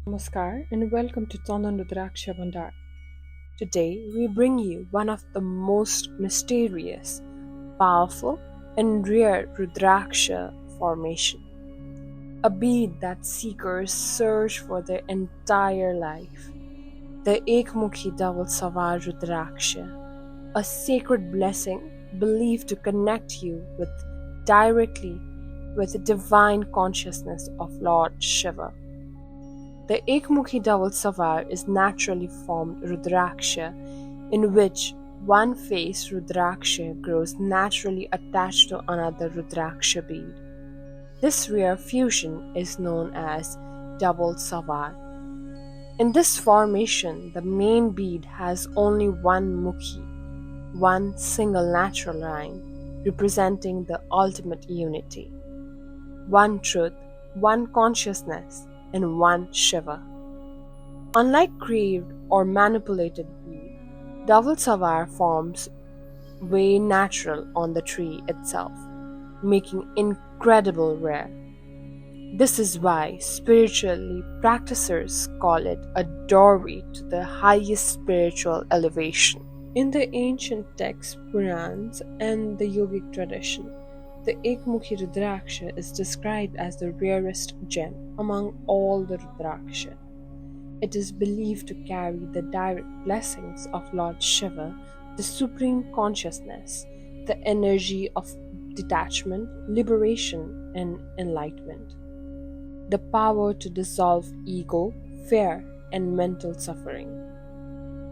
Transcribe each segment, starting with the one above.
Namaskar and welcome to Rudraksha Bhandar. Today we bring you one of the most mysterious, powerful, and rare Rudraksha formation. A bead that seekers search for their entire life. The Ekmukhi double Savar Rudraksha, a sacred blessing believed to connect you directly with the divine consciousness of Lord Shiva. The Ekmukhi double savar is naturally formed Rudraksha, in which one face Rudraksha grows naturally attached to another Rudraksha bead. This rare fusion is known as double savar. In this formation, the main bead has only one Mukhi, one single natural line, representing the ultimate unity. One truth, one consciousness, and one Shiva. Unlike craved or manipulated bead, double savar forms way natural on the tree itself, making incredible rare. This is why spiritually practitioners call it a doorway to the highest spiritual elevation. In the ancient texts, Purans, and the yogic tradition, the Ekmukhi Rudraksha is described as the rarest gem among all the Rudraksha. It is believed to carry the direct blessings of Lord Shiva, the supreme consciousness, the energy of detachment, liberation, and enlightenment, the power to dissolve ego, fear, and mental suffering.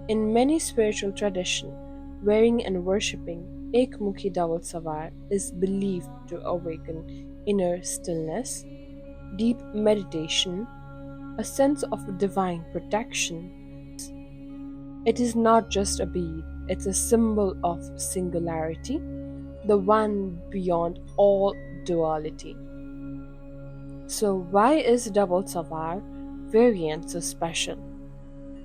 In many spiritual traditions, wearing and worshipping Ekmukhi double savar is believed to awaken inner stillness, deep meditation, a sense of divine protection. It is not just a bead, it's a symbol of singularity, the one beyond all duality. So, why is double savar variant so special?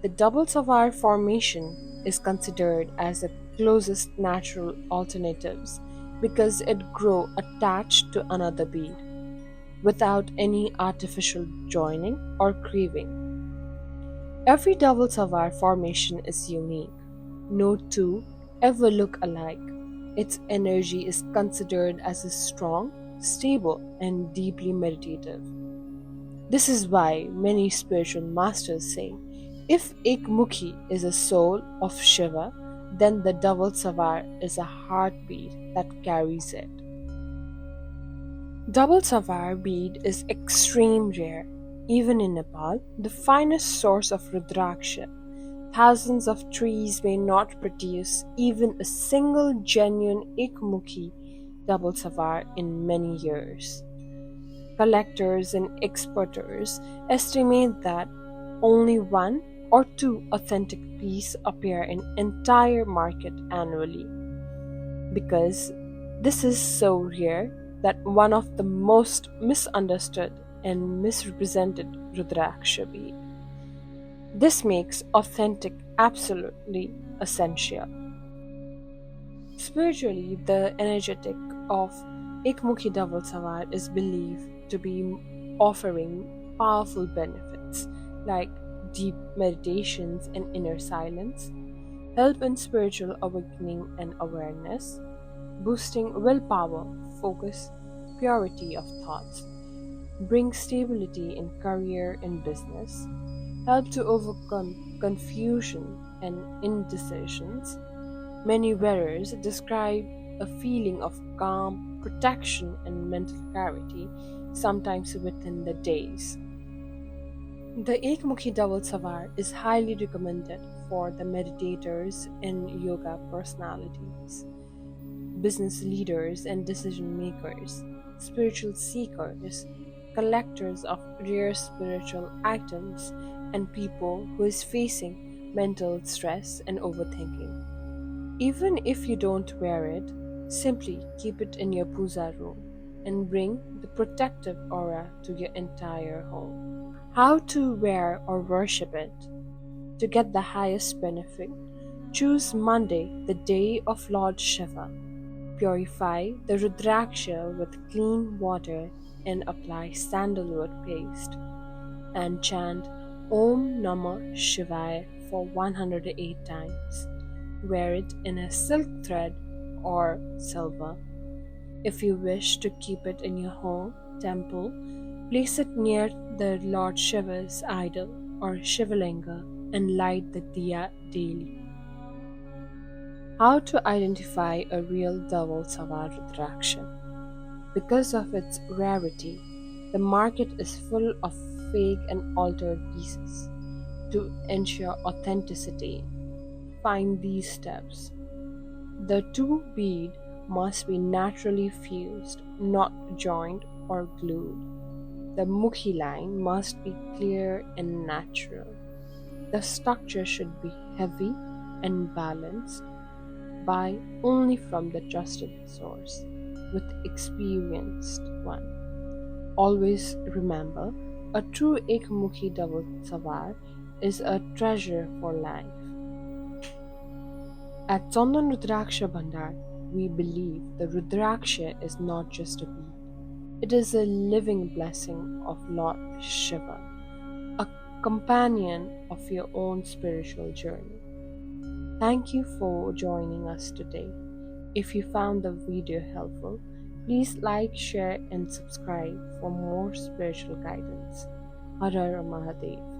The double savar formation is considered as the closest natural alternatives because it grows attached to another bead without any artificial joining or cleaving. Every double savar formation is unique. No two ever look alike. Its energy is considered as strong, stable, and deeply meditative. This is why many spiritual masters say, if Ekmukhi is a soul of Shiva, then the double savar is a heartbeat that carries it. Double savar bead is extreme rare. Even in Nepal, the finest source of Rudraksha, thousands of trees may not produce even a single genuine Ekmukhi double savar in many years. Collectors and exporters estimate that only one or two authentic pieces appear in entire market annually. Because this is so rare that one of the most misunderstood and misrepresented Rudraksha bead. This makes authentic absolutely essential. Spiritually, the energetic of Ekmukhi double savar is believed to be offering powerful benefits like deep meditations and inner silence, help in spiritual awakening and awareness, boosting willpower, focus, purity of thoughts, bring stability in career and business, help to overcome confusion and indecisions. Many wearers describe a feeling of calm, protection, and mental clarity, sometimes within the days. The Ekmukhi double savar is highly recommended for the meditators and yoga personalities, business leaders and decision makers, spiritual seekers, collectors of rare spiritual items, and people who is facing mental stress and overthinking. Even if you don't wear it, simply keep it in your puja room and bring the protective aura to your entire home. How to wear or worship it? To get the highest benefit, choose Monday, the day of Lord Shiva. Purify the Rudraksha with clean water and apply sandalwood paste. And chant Om Namah Shivaya for 108 times. Wear it in a silk thread or silver. If you wish to keep it in your home temple, place it near the Lord Shiva's idol or Shivalinga and light the diya daily. How to identify a real double Savar Rudraksha? Because of its rarity, the market is full of fake and altered pieces. To ensure authenticity, find these steps. The two bead must be naturally fused, not joined or glued. The Mukhi line must be clear and natural. The structure should be heavy and balanced. Buy only from the trusted source with experienced one. Always remember, a true Ekmukhi double savar is a treasure for life. At Chandan Rudraksha Bhandar, we believe the Rudraksha is not just a bead. It is a living blessing of Lord Shiva, a companion of your own spiritual journey. Thank you for joining us today. If you found the video helpful, please like, share and subscribe for more spiritual guidance. Har Har Mahadev.